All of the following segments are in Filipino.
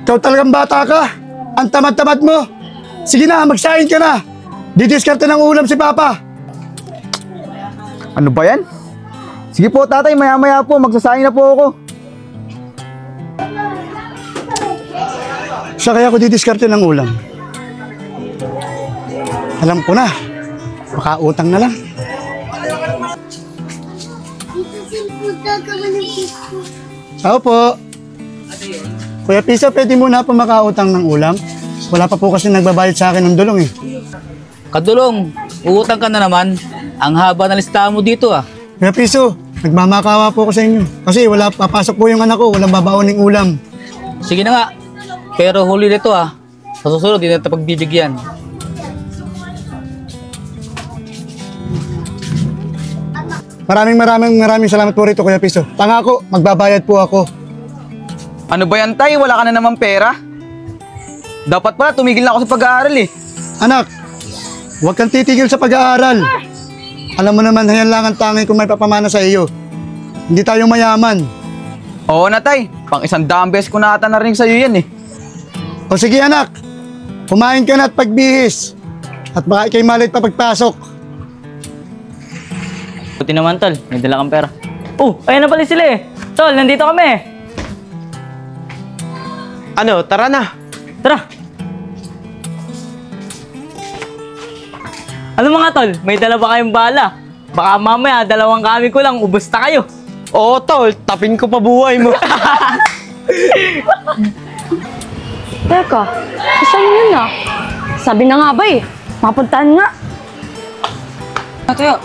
Ikaw talagang bata ka. Ang tamad-tamad mo. Sige na, magsahin ka na. Didiskarte ng ulam si Papa. Ano ba yan? Sige po tatay, maya-maya po, magsasahin na po ako. Siya kaya ko didiskarte ng ulam. Alam ko na. Makautang na lang. Tao po. Kuya Pisa, pwede muna po makautang ng ulam? Wala pa po kasi nagbabayad sa akin ng dulong eh. Kadulong, uutang ka na naman. Ang haba na listahan mo dito ah. Kuya Piso, nagmamakawa po ako sa inyo. Kasi wala, papasok po yung anak ko, walang babaoning ulam. Sige na nga. Pero huli nito ah. Sa susunod, hindi na ito pagbibigyan. Maraming salamat po rito, Kuya Piso. Pangako, magbabayad po ako. Ano ba yan tay? Wala ka na naman pera? Dapat pala tumigil na ako sa pag-aaral eh. Anak, huwag kang titigil sa pag-aaral. Alam mo naman, yan lang ang tangi kung may papamana sa iyo. Hindi tayo mayaman. Oo na tay, pang 100 beses ko na ata narinig sa'yo yan eh. O sige anak, kumain ka na at pagbihis. At baka ikay malit pa pagpasok. Buti naman, tol. May dala kang pera. Oh, ayan na pala sila eh. Tol, nandito kami. Ano, tara na. Tara. Ano mga tol, may dala ba kayong bala? Baka mamaya, 2 kami ko lang, ubos na kayo. Oo, tol. Tapin ko pa buhay mo. Teka, saan yun na? Sabi na nga ba eh, mapuntahan nga. Tayo.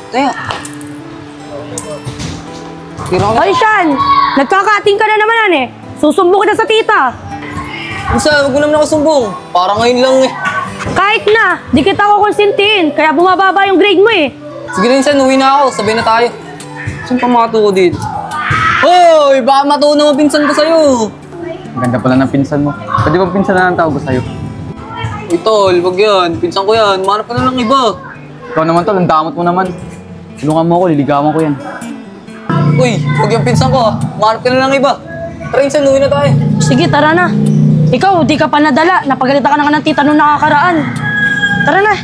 Hoy, Sean! Nagkakating ka na naman eh. Susumbong kita sa tita. Isa, huwag mo naman ako sumbong. Parang ngayon lang eh. Kahit na, di kita ko konsintihin, kaya bumababa yung grade mo eh. Sige rin San, uwi na ako. Sabay na tayo. Saan pa matuko dito? Hoy! Baka matuno ang pinsan ko sa'yo. Ganda pala ng pinsan mo. Pwede ba pinsan na ang tawag ko sa'yo? Uy, tol, wag yan. Pinsan ko yan. Manap ka na lang iba. Ikaw naman tol, ang damot mo naman. Tulungan mo ako, liligawan ko yan. Uy, wag yung pinsan ko ah. Manap ka na lang iba. Tara, San, uwi na tayo. Sige, tara na. Ikaw, di ka pa nadala. Napagalitan ka na nga ng tita nung nakakaraan. Tara na.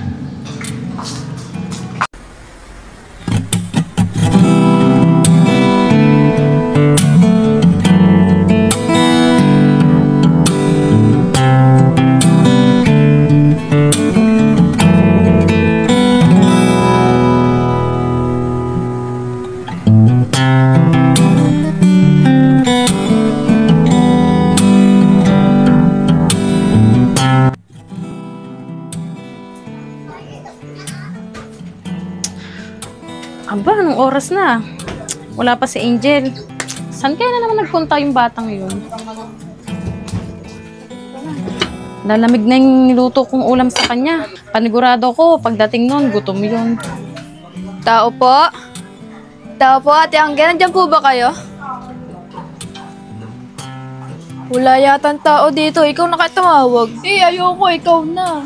Aba, anong oras na? Wala pa si Angel. Saan kaya na naman nagpunta yung batang yun? Lalamig na yung niluto kong ulam sa kanya. Panigurado ko, pagdating nun, gutom yun. Tao po? Tao po, Ate Angge, nandiyan po ba kayo? Wala yatang tao dito. Ikaw na kayo tumawag. Eh, ayoko. Ikaw na.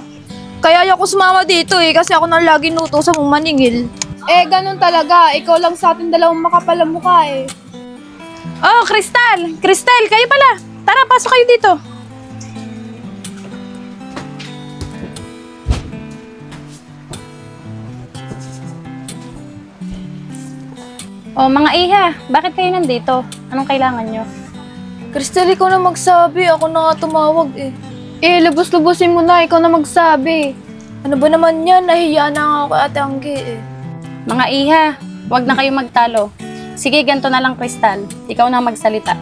Kaya ayoko sumama dito kasi ako na lagi nutusan mong maningil. Eh, ganun talaga. Ikaw lang sa ating dalawang makapalang mukha eh. Oh, Crystal! Crystal, kayo pala! Tara, pasok kayo dito. Oh, mga iha, bakit kayo nandito? Anong kailangan nyo? Crystal, ikaw na magsabi. Ako na nga tumawag eh. Eh, lubos-lubosin mo na. Ikaw na magsabi. Ano ba naman yan? Nahiya na nga ako, Ate Angge eh. Mga iha, wag na kayo magtalo. Sige, ganito na lang, Crystal. Ikaw na magsalita.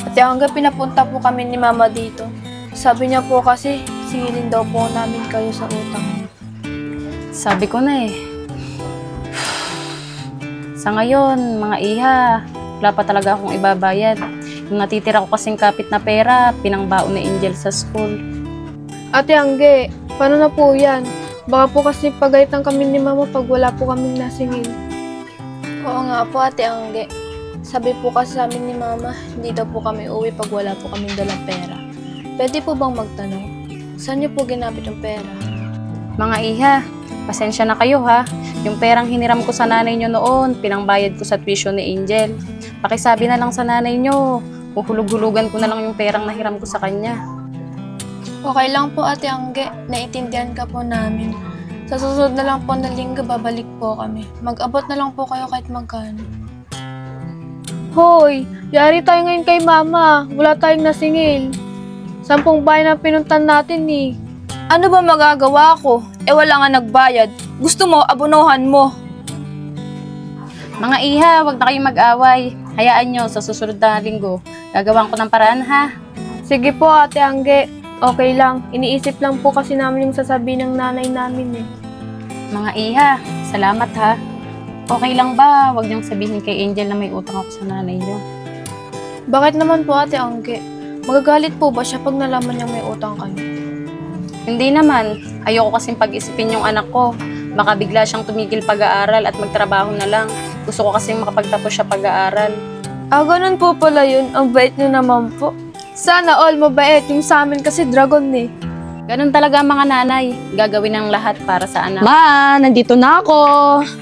Ate Angge, pinapunta po kami ni Mama dito. Sabi niya po kasi, singilin daw po namin kayo sa utang. Sabi ko na eh. Sa ngayon, mga iha, wala pa talaga akong ibabayad. Yung natitira ko kasing kapit na pera, pinangbaon ni Angel sa school. Ate Angge, paano na po yan? Baka po kasi pagalitan kami ni Mama pag wala po kaming nasingil. Oo nga po, Ate Angge. Sabi po kasi sa amin ni Mama, hindi daw po kami uwi pag wala po kaming dalang pera. Pwede po bang magtanong? Saan niyo po ginamit yung pera? Mga iha, pasensya na kayo ha. Yung perang hiniram ko sa nanay nyo noon, pinangbayad ko sa tuition ni Angel. Pakisabi na lang sa nanay nyo, huhulug-hulugan ko na lang yung perang nahiram ko sa kanya. Okay lang po, Ate Angge. Naiintindihan ka po namin. Sa susunod na lang po na linggo, babalik po kami. Mag-abot na lang po kayo kahit magkano. Hoy! Yari tayo ngayon kay Mama. Wala tayong nasingil. 10 bahay na pinuntan natin eh. Ano ba magagawa ko? Wala nga nagbayad. Gusto mo, abunuhan mo. Mga iha, wag na kayong mag-away. Hayaan nyo, sa susunod na linggo, gagawan ko ng paraan ha. Sige po, Ate Angge. Okay lang. Iniisip lang po kasi namin yung sasabihin ng nanay namin eh. Mga iha, salamat ha. Okay lang ba? Wag niyong sabihin kay Angel na may utang ako sa nanay niyo. Bakit naman po, Ate Angge? Magagalit po ba siya pag nalaman niyang may utang kayo? Hindi naman. Ayoko kasing pag-isipin yung anak ko. Baka bigla siyang tumigil pag-aaral at magtrabaho na lang. Gusto ko kasing makapagtapos siya pag-aaral. Ganun po pala yun. Ang bait niyo naman po. Sana all mabait. Yung sa amin kasi dragon eh. Ganun talaga ang mga nanay. Gagawin ang lahat para sa anak. Ma, nandito na ako.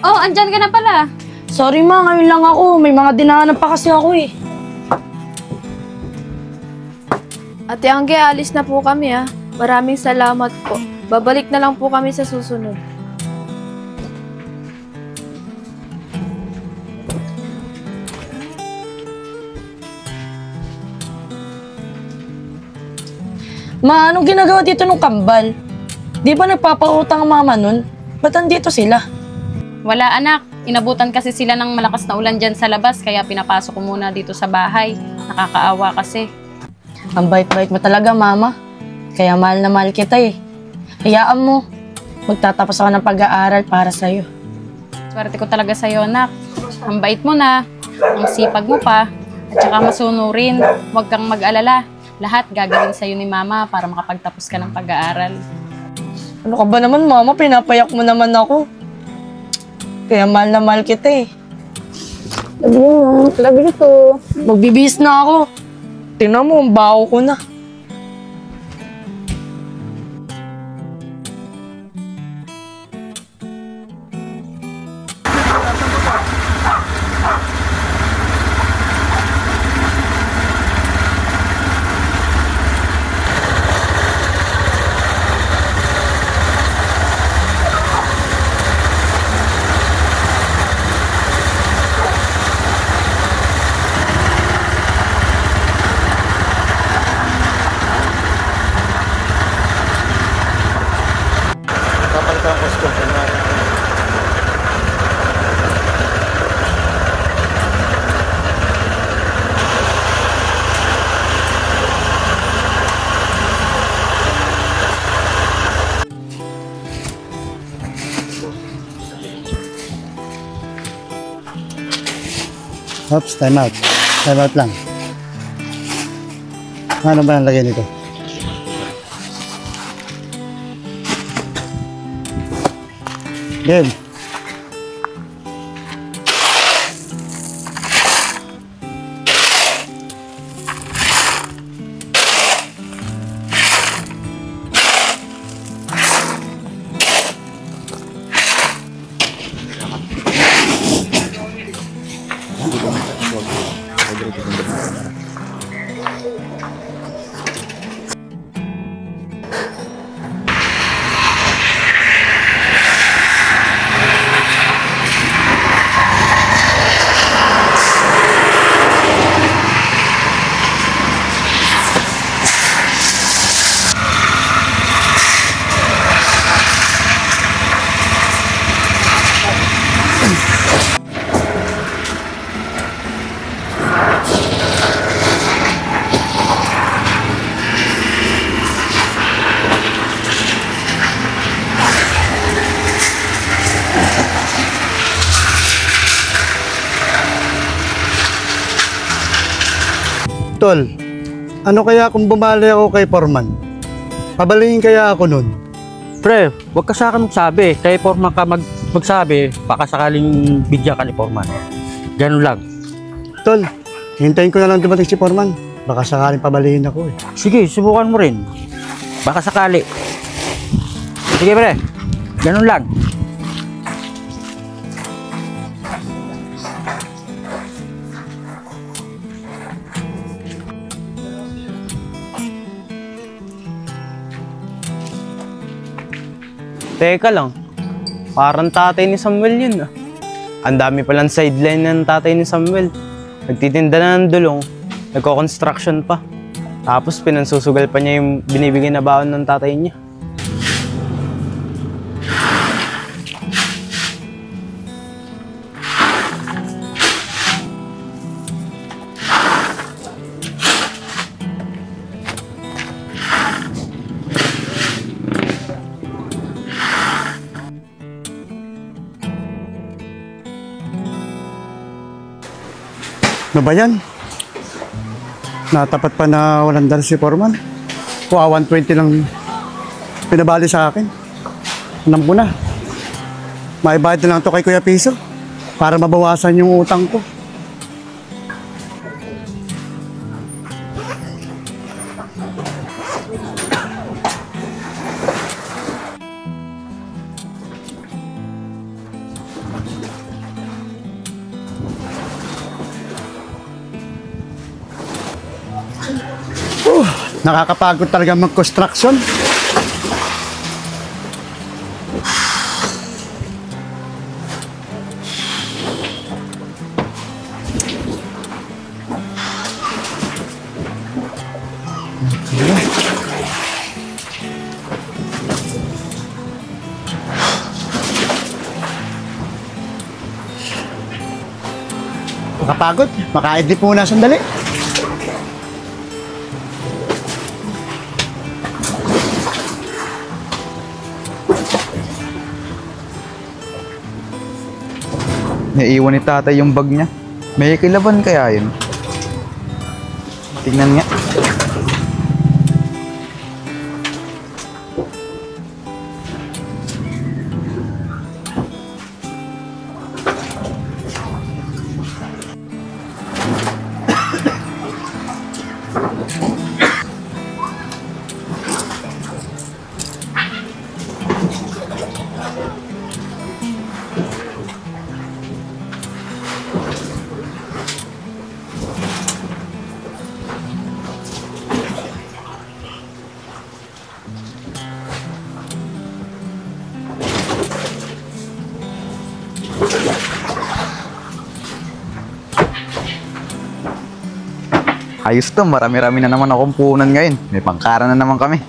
Oh, andyan ka na pala. Sorry ma, ngayon lang ako. May mga dinaanan pa kasi ako eh. Ate Angge, alis na po kami ha. Maraming salamat po. Babalik na lang po kami sa susunod. Ma, anong ginagawa dito nung kambal? Di ba nagpapautang ang mama nun? Ba't andito sila? Wala anak. Inabutan kasi sila ng malakas na ulan dyan sa labas kaya pinapasok ko muna dito sa bahay. Nakakaawa kasi. Ang bait-bait mo talaga, mama. Kaya mahal na mahal kita eh. Hayaan mo. Magtatapos ako ng pag-aaral para sa'yo. Swerte ko talaga sa'yo, anak. Ang bait mo na, ang sipag mo pa, at saka masunurin. Huwag kang mag-alala. Lahat gagawin sa'yo ni mama para makapagtapos ka ng pag-aaral. Ano ka ba naman, mama? Pinapayak mo naman ako. Kaya mahal na mahal kita eh. Love you too. Magbibihis na ako. Tingnan mo, ang baho ko na. Oops, time out. Time out lang. Ano ba ang lagay nito? Game. Tol, ano kaya kung bumali ako kay Foreman? Pabalingin kaya ako nun? Pre, huwag ka sa akin magsabi. Kay Foreman ka magsabi, baka sakaling bigyan ka ni Foreman. Ganun lang. Tol, hintayin ko na lang dumating si Foreman. Baka sakaling pabalihin ako eh. Sige, subukan mo rin. Baka sakali. Sige pre, ganun lang. Teka lang, parang tatay ni Samuel yun ah. Ang dami palang sideline ng tatay ni Samuel. Nagtitinda na ng dulong, nagko-construction pa. Tapos pinansusugal pa niya yung binibigay na baon ng tatay niya. Ano ba yan? Natapat pa na walang dala si Foreman. Kuha 120 lang pinabali sa akin. Alam ko na. Maibayad na lang to kay Kuya Piso para mabawasan yung utang ko. Nakakapagod talaga mag-construction. Nakapagod. Makaidlip muna sandali. Naiiwan ni tatay yung bag niya. May kilaban kaya yun? Tingnan nga. Ayos to, marami-rami na naman akong punan ngayon. May pangkara na naman kami.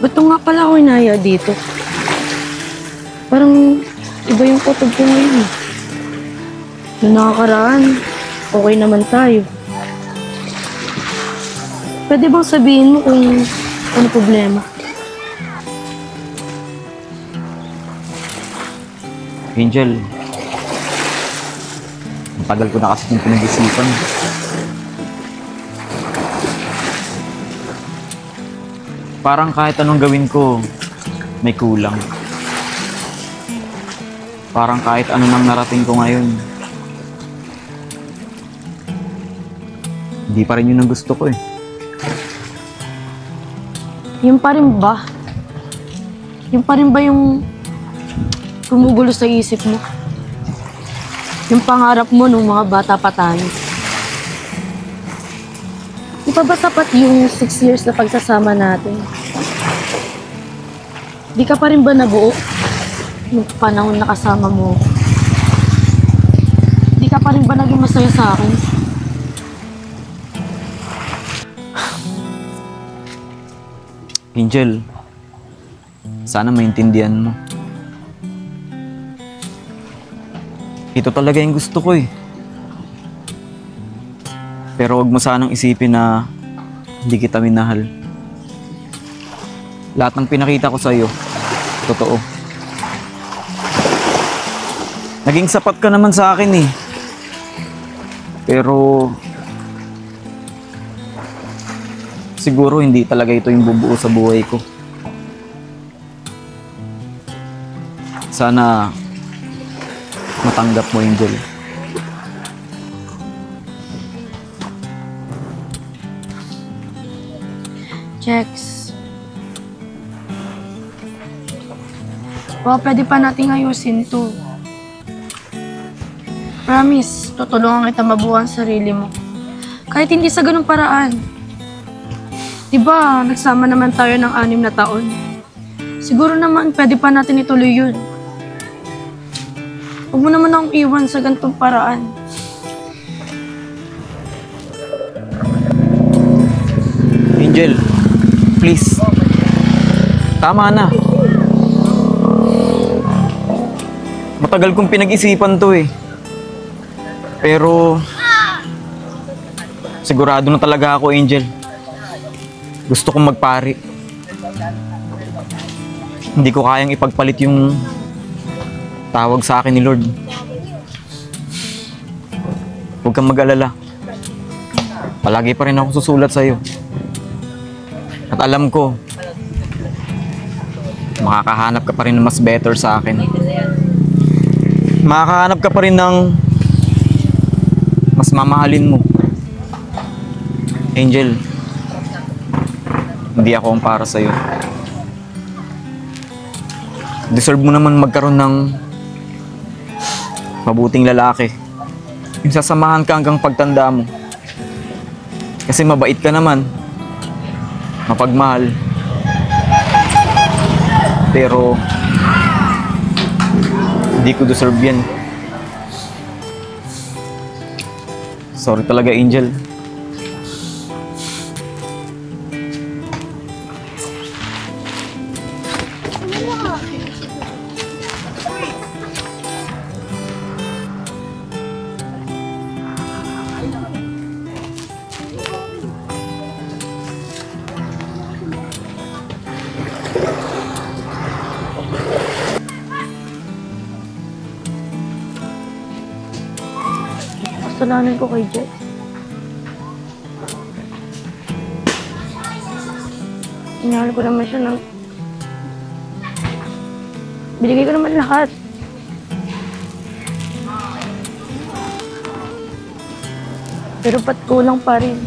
Ba't nga pala ako inaya dito? Parang iba yung kutob ko ngayon eh. Noong nakakaraan, okay naman tayo. Pwede bang sabihin mo kung ano problema? Angel, matagal ko na kasi yung pinag-isipan. Parang kahit anong gawin ko, may kulang. Parang kahit ano nang narating ko ngayon, hindi pa rin yun ang gusto ko eh. Yung pa rin ba? Yung pa rin ba yung gumugulo sa isip mo? Yung pangarap mo nung mga bata pa tayo? Di pa ba sapat yung 6 years na pagsasama natin? Di ka pa rin ba nabuo nung panahon na kasama mo? Di ka pa rin ba naging masaya sa akin? Angel, sana maintindihan mo. Ito talaga yung gusto ko eh. Pero wag mo sanang isipin na hindi kita minahal. Lahat ng pinakita ko sa'yo, totoo. Naging sapat ka naman sa akin eh. Pero siguro hindi talaga ito yung bubuo sa buhay ko. Sana matanggap mo, Angel. Jex. Baka pwede pa nating ayusin to. Promise, tutulungan kita mabuo ang sarili mo. Kahit hindi sa ganung paraan. Diba, nagsama naman tayo ng 6 na taon. Siguro naman, pwede pa natin ituloy yun. Huwag mo naman akong iwan sa ganitong paraan. Angel, please. Tama na. Matagal kong pinag-isipan to eh. Pero sigurado na talaga ako, Angel. Gusto kong magpari. Hindi ko kayang ipagpalit yung tawag sa akin ni Lord. Huwag kang mag-alala. Palagi pa rin ako susulat sa'yo. At alam ko, makakahanap ka pa rin ng mas better sa akin. Makakahanap ka pa rin ng mas mamahalin mo. Angel, hindi ako ang para sa'yo. Deserve mo naman magkaroon ng mabuting lalaki. Yung sasamahan ka hanggang pagtanda mo. Kasi mabait ka naman. Mapagmahal. Pero hindi ko deserve yan. Sorry talaga, Angel. Kasalanan ko kay Jex. Inahal ko naman siya ng... Binigay ko naman lahat. Pero ba't kulang pa rin?